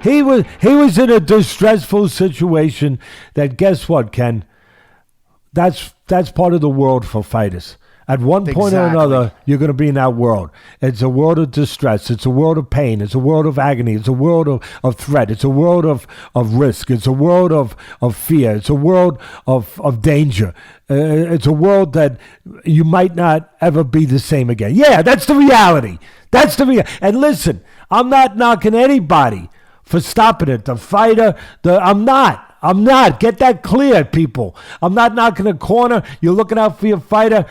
he was in a distressful situation that, guess what, Ken? That's part of the world for fighters. At one point or another, you're going to be in that world. It's a world of distress. It's a world of pain. It's a world of agony. It's a world of threat. It's a world of risk. It's a world of fear. It's a world of danger. It's a world that you might not ever be the same again. Yeah, that's the reality. That's the reality. And listen, I'm not knocking anybody for stopping it. The fighter, I'm not. Get that clear, people. I'm not knocking a corner. You're looking out for your fighter.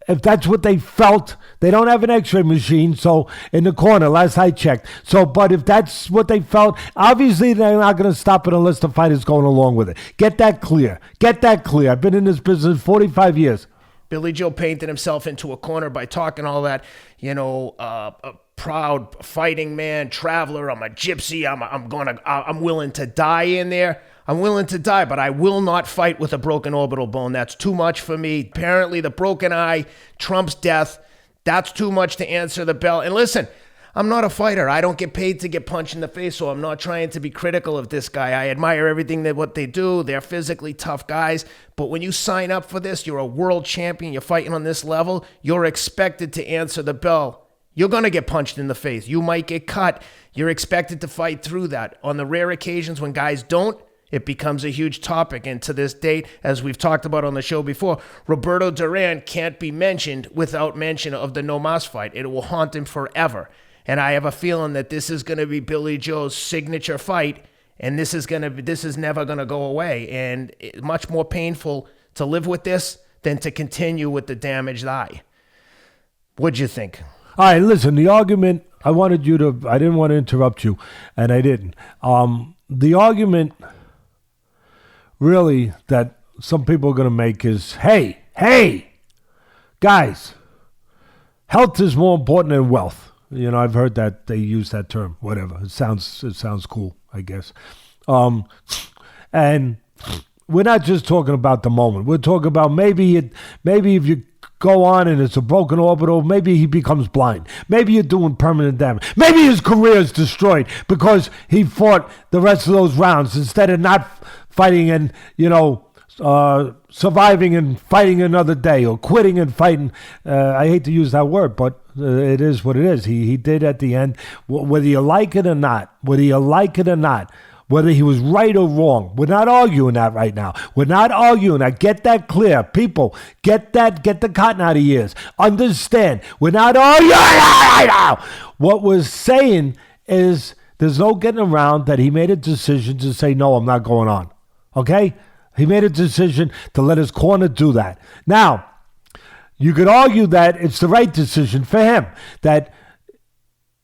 If that's what they felt, they don't have an x-ray machine, so in the corner, last I checked. So, but if that's what they felt, obviously they're not going to stop it unless the fighter's going along with it. Get that clear. Get that clear. I've been in this business 45 years. Billy Joe painted himself into a corner by talking all that, a proud fighting man, traveler. I'm a gypsy. I'm willing to die in there. I'm willing to die, but I will not fight with a broken orbital bone. That's too much for me. Apparently, the broken eye trumps death. That's too much to answer the bell. And listen, I'm not a fighter. I don't get paid to get punched in the face, so I'm not trying to be critical of this guy. I admire everything what they do. They're physically tough guys. But when you sign up for this, you're a world champion. You're fighting on this level. You're expected to answer the bell. You're going to get punched in the face. You might get cut. You're expected to fight through that. On the rare occasions when guys don't, it becomes a huge topic. And to this date, as we've talked about on the show before, Roberto Duran can't be mentioned without mention of the No Mas fight. It will haunt him forever. And I have a feeling that this is going to be Billy Joe's signature fight, and this is never going to go away. And it's much more painful to live with this than to continue with the damaged eye. What'd you think? All right, listen, the argument, I didn't want to interrupt you, and I didn't. The argument really that some people are going to make is, hey, guys, health is more important than wealth. I've heard that they use that term, whatever. It sounds cool, I guess. And we're not just talking about the moment. We're talking about maybe if you go on and it's a broken orbital, maybe he becomes blind. Maybe you're doing permanent damage. Maybe his career is destroyed because he fought the rest of those rounds instead of not fighting and, surviving and fighting another day, or quitting and fighting. I hate to use that word, but it is what it is. He did at the end, whether you like it or not, whether he was right or wrong. We're not arguing that right now. We're not arguing that. Get that clear. People, get the cotton out of your ears. Understand. We're not arguing right now. What we're saying is there's no getting around that he made a decision to say, no, I'm not going on. Okay? He made a decision to let his corner do that. Now, you could argue that it's the right decision for him, that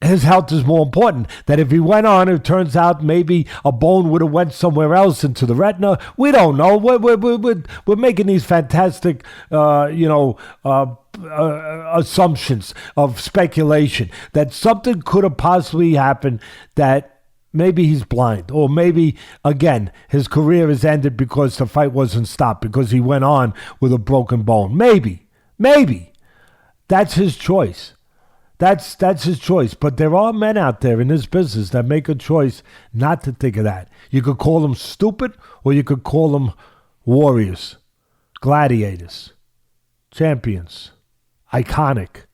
his health is more important, that if he went on, it turns out maybe a bone would have went somewhere else into the retina. We don't know. We're making these fantastic, assumptions of speculation that something could have possibly happened, that maybe he's blind, or maybe, again, his career is ended because the fight wasn't stopped, because he went on with a broken bone. Maybe. That's his choice. That's his choice. But there are men out there in this business that make a choice not to think of that. You could call them stupid, or you could call them warriors, gladiators, champions, iconic,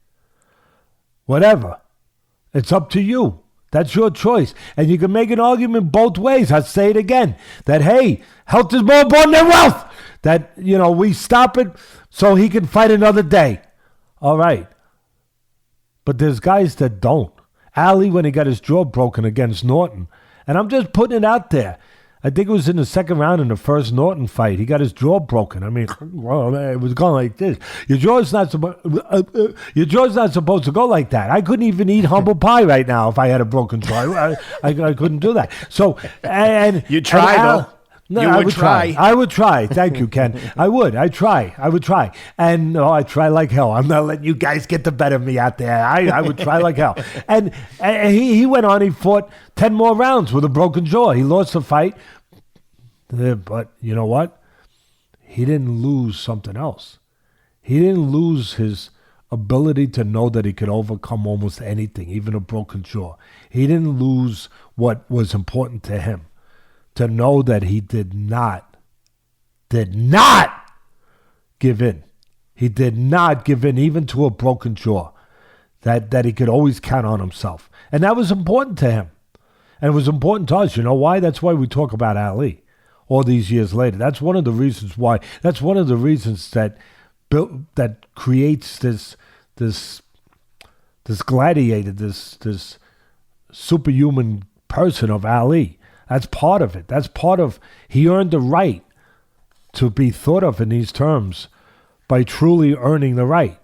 whatever. It's up to you. That's your choice. And you can make an argument both ways. I'll say it again. That, hey, health is more important than wealth. That, we stop it so he can fight another day. All right. But there's guys that don't. Ali, when he got his jaw broken against Norton, and I'm just putting it out there. I think it was in the second round in the first Norton fight. He got his jaw broken. I mean, well, it was going like this. Your jaw's not supposed to go like that. I couldn't even eat humble pie right now if I had a broken jaw. I couldn't do that. So, and you try though. No, I would try. I would try. Thank you, Ken. I would. I would try. And no, I try like hell. I'm not letting you guys get the better of me out there. I would try like hell. And he went on. He fought 10 more rounds with a broken jaw. He lost the fight. But you know what? He didn't lose something else. He didn't lose his ability to know that he could overcome almost anything, even a broken jaw. He didn't lose what was important to him. To know that he did not give in. He did not give in even to a broken jaw. That he could always count on himself. And that was important to him. And it was important to us. You know why? That's why we talk about Ali all these years later. That's one of the reasons why. That's one of the reasons that creates this gladiator, this superhuman person of Ali. That's part of it. That's part of, he earned the right to be thought of in these terms by truly earning the right,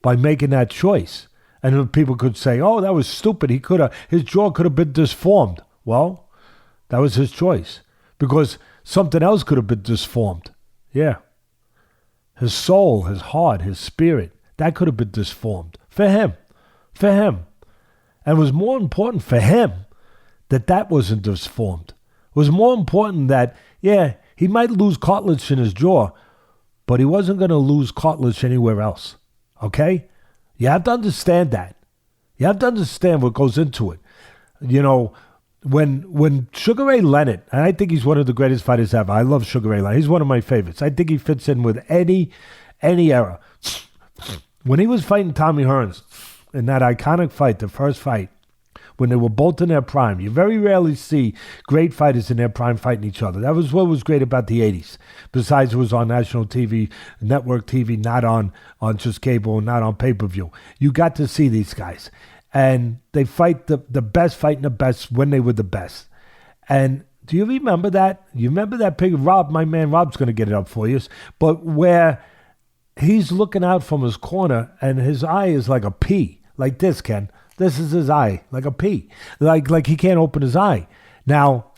by making that choice. And people could say, oh, that was stupid. His jaw could have been disformed. Well, that was his choice because something else could have been disformed. Yeah. His soul, his heart, his spirit, that could have been disformed for him. And it was more important for him that wasn't disformed. It was more important that, yeah, he might lose cartilage in his jaw, but he wasn't going to lose cartilage anywhere else. Okay? You have to understand that. You have to understand what goes into it. You know, when Sugar Ray Leonard, and I think he's one of the greatest fighters ever. I love Sugar Ray Leonard. He's one of my favorites. I think he fits in with any era. When he was fighting Tommy Hearns in that iconic fight, the first fight, when they were both in their prime. You very rarely see great fighters in their prime fighting each other. That was what was great about the 80s. Besides, it was on national TV, network TV, not on just cable, not on pay-per-view. You got to see these guys. And they fight the best fighting the best when they were the best. And do you remember that? You remember that picture? Rob, my man Rob's going to get it up for you. But where he's looking out from his corner and his eye is like a P, like this, Ken. This is his eye, like a P. Like he can't open his eye. Now,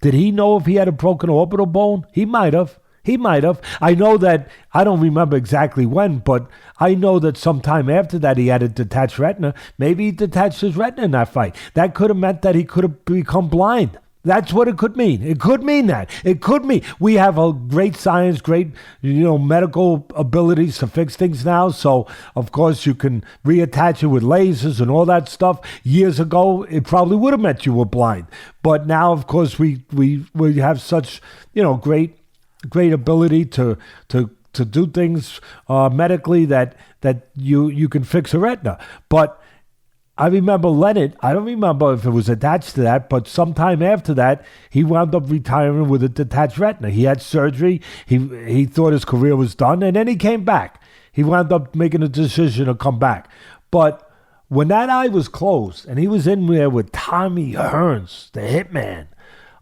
did he know if he had a broken orbital bone? He might have. I know that, I don't remember exactly when, but I know that sometime after that he had a detached retina. Maybe he detached his retina in that fight. That could have meant that he could have become blind. That's what it could mean. It could mean that. It could mean we have a great science, great medical abilities to fix things now. So of course you can reattach it with lasers and all that stuff. Years ago, it probably would have meant you were blind. But now, of course, we have such great ability to do things medically that you can fix a retina. But I remember Leonard, I don't remember if it was attached to that, but sometime after that, he wound up retiring with a detached retina. He had surgery. He thought his career was done, and then he came back. He wound up making a decision to come back. But when that eye was closed, and he was in there with Tommy Hearns, the hitman,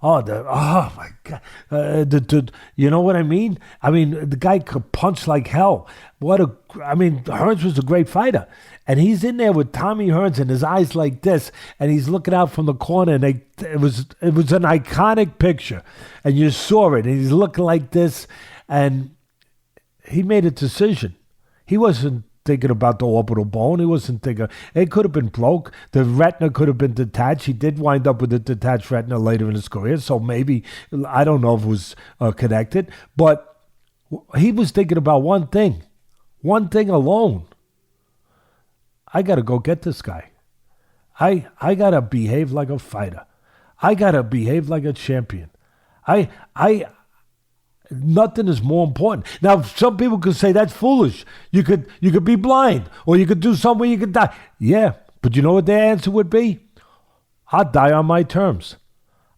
oh my God. You know what I mean? I mean, the guy could punch like hell. Hearns was a great fighter. And he's in there with Tommy Hearns and his eyes like this, and he's looking out from the corner, and it was an iconic picture. And you saw it, and he's looking like this, and he made a decision. He wasn't thinking about the orbital bone. He wasn't thinking, it could have been broke. The retina could have been detached. He did wind up with a detached retina later in his career, so maybe, I don't know if it was connected, but he was thinking about one thing alone. I got to go get this guy. I got to behave like a fighter. I got to behave like a champion. Nothing is more important. Now, some people could say that's foolish. You could be blind, or you could do something where you could die. Yeah, but you know what their answer would be? I'll die on my terms.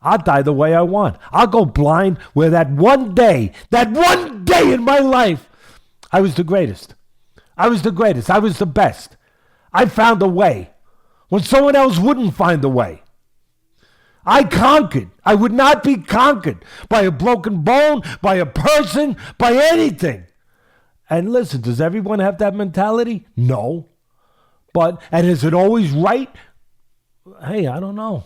I'll die the way I want. I'll go blind where that one day in my life, I was the greatest. I was the greatest. I was the best. I found a way when someone else wouldn't find a way. I conquered. I would not be conquered by a broken bone, by a person, by anything. And listen, does everyone have that mentality? No. And is it always right? Hey, I don't know.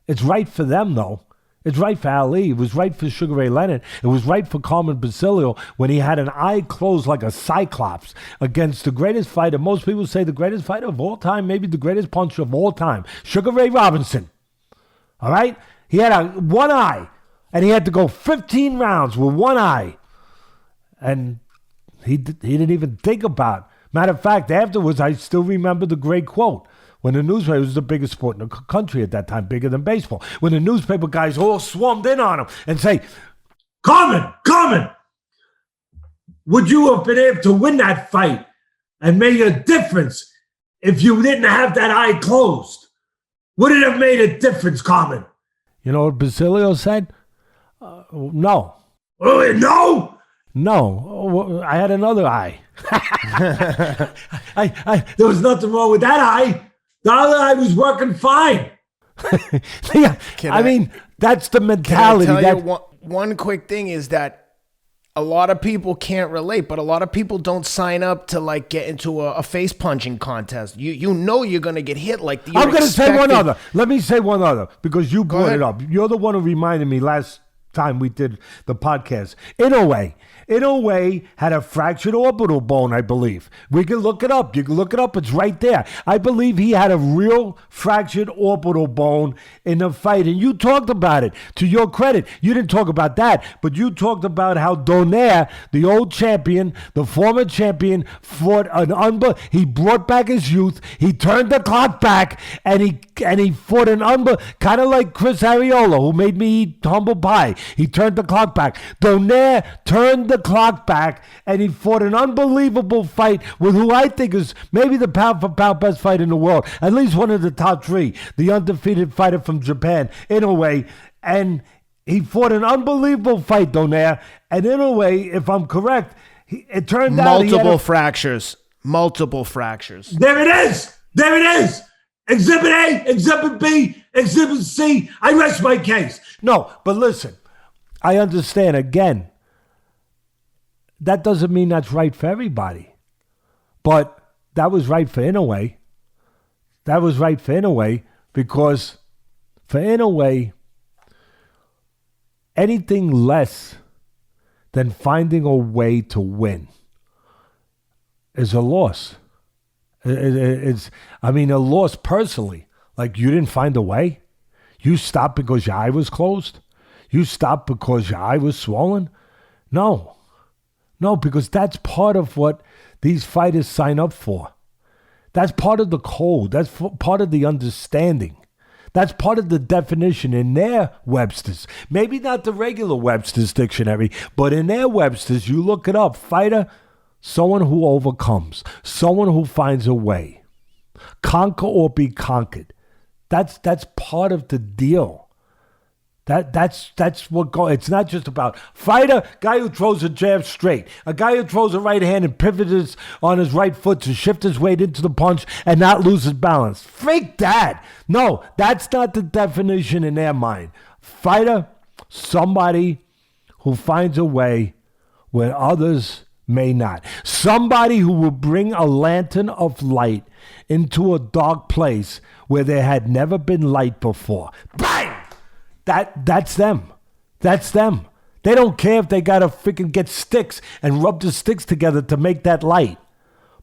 It's right for them, though. It's right for Ali. It was right for Sugar Ray Leonard. It was right for Carmen Basilio when he had an eye closed like a cyclops against the greatest fighter. Most people say the greatest fighter of all time, maybe the greatest puncher of all time, Sugar Ray Robinson. All right? He had one eye, and he had to go 15 rounds with one eye. And he didn't even think about Matter of fact, afterwards, I still remember the great quote. When the newspaper was the biggest sport in the country at that time, bigger than baseball. When the newspaper guys all swarmed in on him and say, Carmen, would you have been able to win that fight and make a difference if you didn't have that eye closed? Would it have made a difference, Carmen? You know what Basilio said? No. Oh, no? No. I had another eye. There was nothing wrong with that eye. The other eye was working fine. Yeah, I mean, that's the mentality. Can I tell you one quick thing is that a lot of people can't relate, but a lot of people don't sign up to like get into a face punching contest. You know you're gonna get hit like the. I'm gonna say one other. Let me say one other because you brought it up. You're the one who reminded me last time we did the podcast. Inoue had a fractured orbital bone, I believe. We can look it up. You can look it up. It's right there. I believe he had a real fractured orbital bone in the fight. And you talked about it. To your credit, you didn't talk about that, but you talked about how Donaire, the old champion, the former champion, fought he brought back his youth. He turned the clock back, and he fought kind of like Chris Arreola, who made me eat humble pie. He turned the clock back. Donaire turned the clock back, and he fought an unbelievable fight with who I think is maybe the pound-for-pound best fight in the world, at least one of the top three, the undefeated fighter from Japan, Inoue. And he fought an unbelievable fight, Donaire. And Inoue, if I'm correct, it turned out multiple fractures. There it is. Exhibit A, Exhibit B, Exhibit C. I rest my case. No, but listen, I understand again. That doesn't mean that's right for everybody. But that was right for Inoue. That was right for Inoue because for Inoue, anything less than finding a way to win is a loss. It's a loss personally. Like, you didn't find a way? You stopped because your eye was closed? You stopped because your eye was swollen? No, because that's part of what these fighters sign up for. That's part of the code. That's part of the understanding. That's part of the definition in their Webster's. Maybe not the regular Webster's dictionary, but in their Webster's, you look it up. Fighter, someone who overcomes, someone who finds a way. Conquer or be conquered. That's part of the deal. That's what it's not just about fighter, guy who throws a jab straight, a guy who throws a right hand and pivots on his right foot to shift his weight into the punch and not lose his balance. Fake that. No, that's not the definition in their mind. Fighter, somebody who finds a way where others may not. Somebody who will bring a lantern of light into a dark place where there had never been light before. Bang! That's them. That's them. They don't care if they gotta freaking get sticks and rub the sticks together to make that light.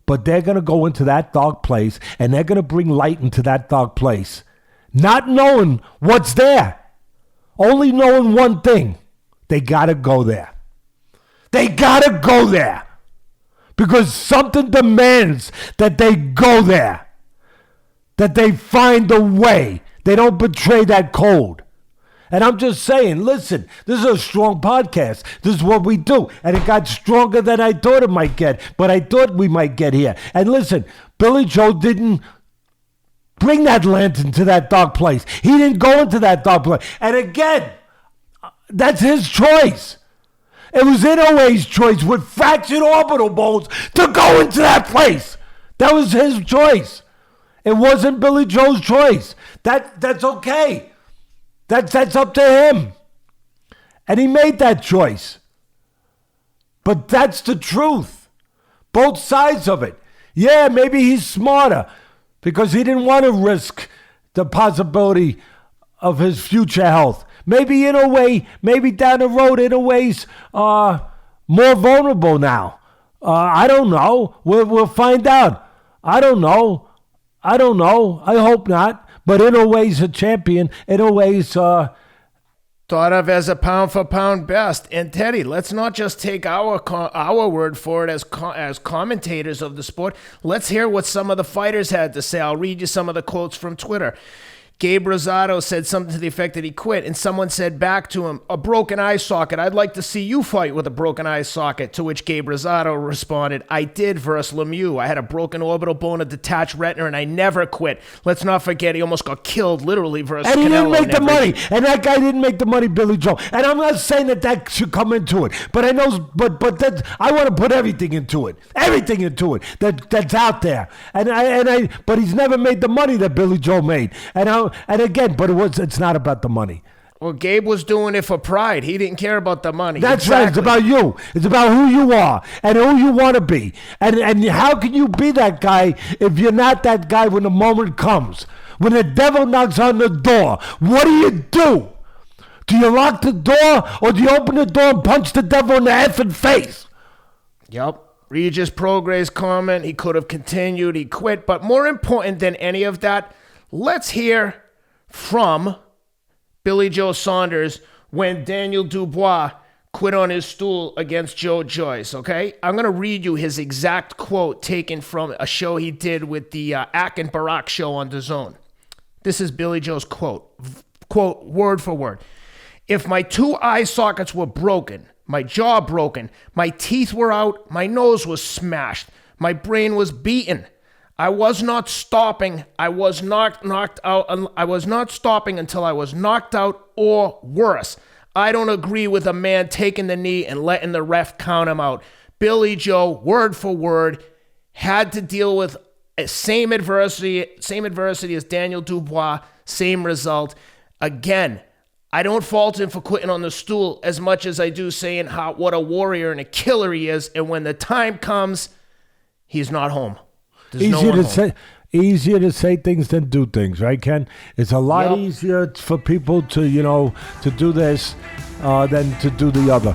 But they're gonna go into that dark place and they're gonna bring light into that dark place. Not knowing what's there. Only knowing one thing. They gotta go there. They gotta go there. Because something demands that they go there. That they find a way. They don't betray that code. And I'm just saying, listen, this is a strong podcast. This is what we do. And it got stronger than I thought it might get. But I thought we might get here. And listen, Billy Joe didn't bring that lantern to that dark place. He didn't go into that dark place. And again, that's his choice. It was Inoue's choice with fractured orbital bones to go into that place. That was his choice. It wasn't Billy Joe's choice. That's okay. That's up to him. And he made that choice. But that's the truth. Both sides of it. Yeah, maybe he's smarter because he didn't want to risk the possibility of his future health. Maybe in a way, maybe down the road, in a ways, more vulnerable now. I don't know. We'll find out. I don't know. I hope not. But Inoue's a champion. Inoue's Thought of as a pound for pound best. And Teddy, let's not just take our word for it as commentators of the sport. Let's hear what some of the fighters had to say. I'll read you some of the quotes from Twitter. Gabe Rosado said something to the effect that he quit, and someone said back to him, a broken eye socket. I'd like to see you fight with a broken eye socket. To which Gabe Rosado responded, I did versus Lemieux. I had a broken orbital bone, a detached retina, and I never quit. Let's not forget he almost got killed literally versus Canelo. And he didn't make the money. And that guy didn't make the money, Billy Joe. And I'm not saying that should come into it. But I know, but that I want to put everything into it. Everything into it that's out there. But he's never made the money that Billy Joe made. And again, but it's not about the money. Well, Gabe was doing it for pride. He didn't care about the money. That's right. It's about you. It's about who you are and who you want to be. And how can you be that guy if you're not that guy when the moment comes? When the devil knocks on the door, what do? Do you lock the door or do you open the door and punch the devil in the effing face? Yep. Regis Prograis' comment, he could have continued, he quit. But more important than any of that, let's hear from Billy Joe Saunders when Daniel Dubois quit on his stool against Joe Joyce, okay? I'm going to read you his exact quote taken from a show he did with the Ak and Barak show on DAZN. This is Billy Joe's quote, word for word. If my two eye sockets were broken, my jaw broken, my teeth were out, my nose was smashed, my brain was beaten, I was not stopping. I was not knocked out. I was not stopping until I was knocked out or worse. I don't agree with a man taking the knee and letting the ref count him out. Billy Joe, word for word, had to deal with same adversity as Daniel Dubois, same result. Again, I don't fault him for quitting on the stool as much as I do saying what a warrior and a killer he is. And when the time comes, he's not home. Easier to say things than do things, right, Ken? It's a lot easier for people to do this than to do the other.